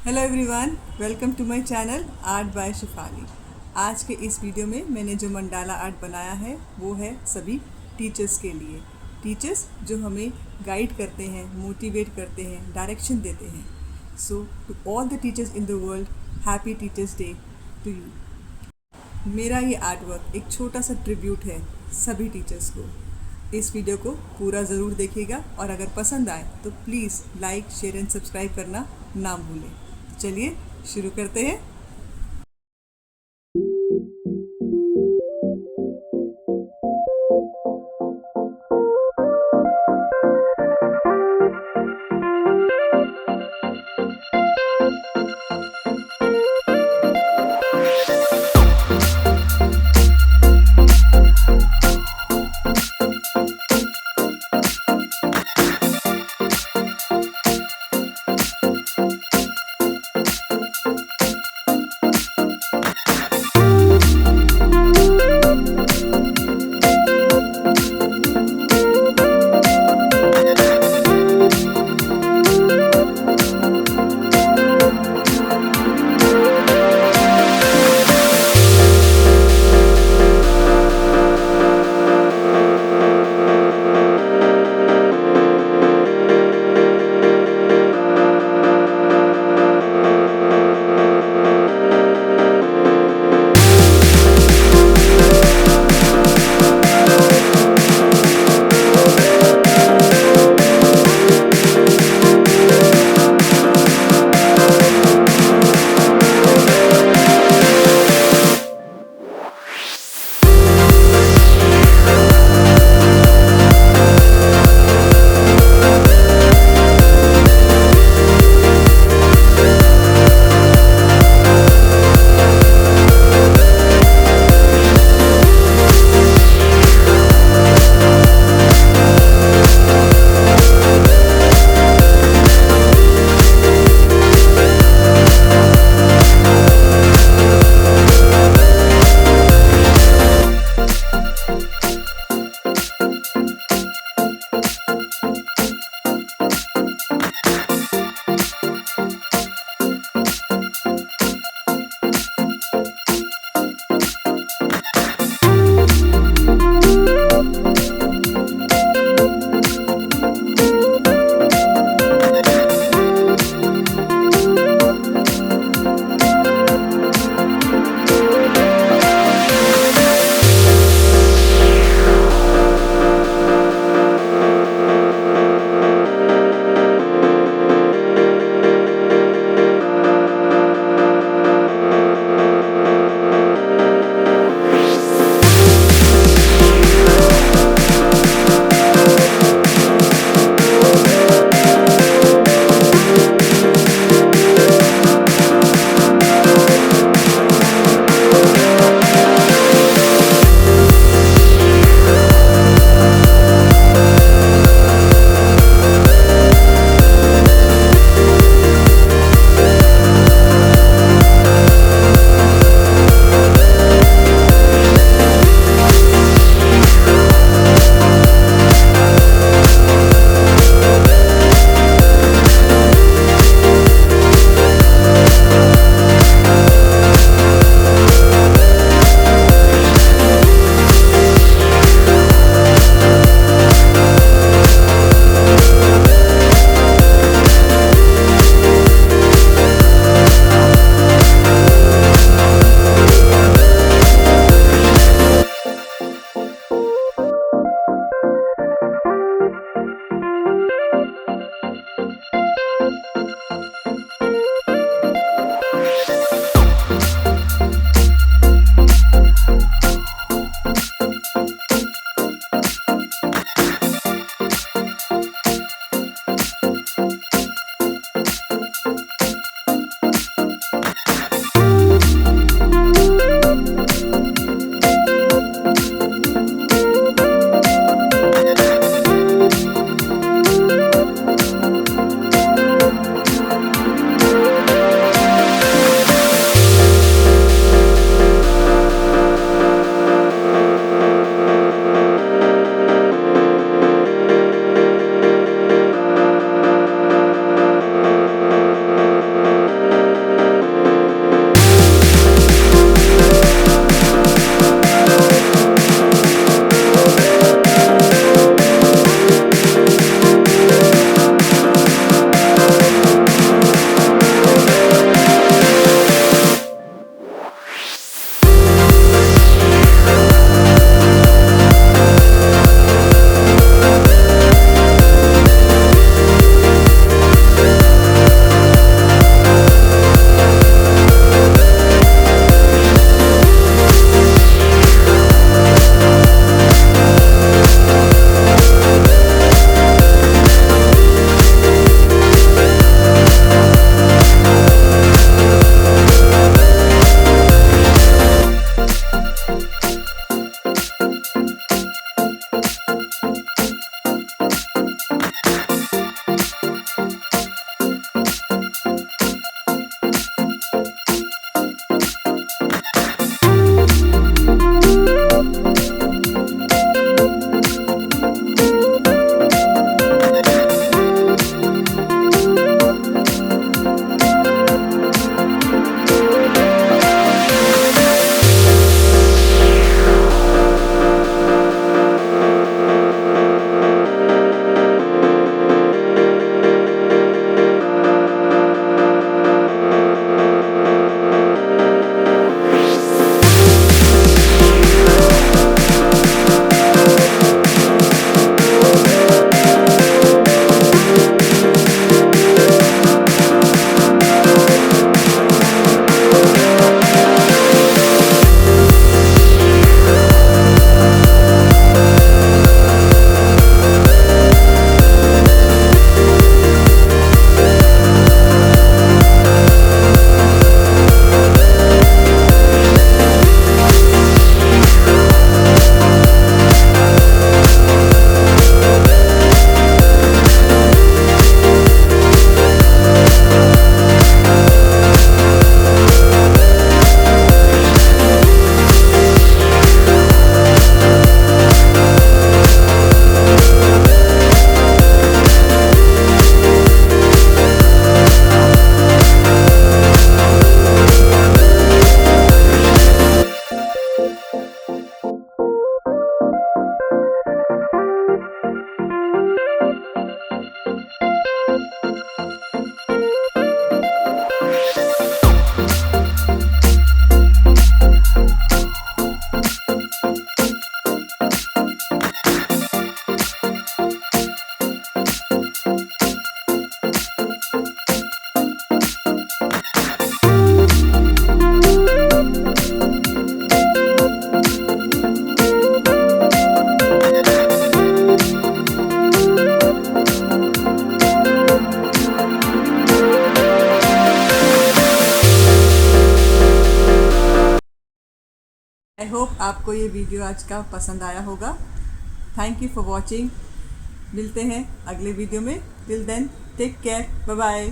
Hello everyone, welcome to my channel art by Shifali. आज के इस वीडियो में मैंने जो मंडाला आर्ट बनाया है वो है सभी टीचर्स के लिए। टीचर्स जो हमें गाइड करते हैं, मोटिवेट करते हैं, डायरेक्शन देते हैं। So to all the teachers in the world, happy teachers day to you. मेरा ये आर्ट वर्क एक छोटा सा ट्रिब्यूट है सभी टीचर्स को। इस वीडियो को पूरा ज़रूर देखिएगा और अगर पसंद आए तो please like, share and subscribe करना ना भूलें। चलिए शुरू करते हैं। आई होप आपको ये वीडियो आज का पसंद आया होगा। Thank you for watching. मिलते हैं अगले वीडियो में। Till then take care, bye bye.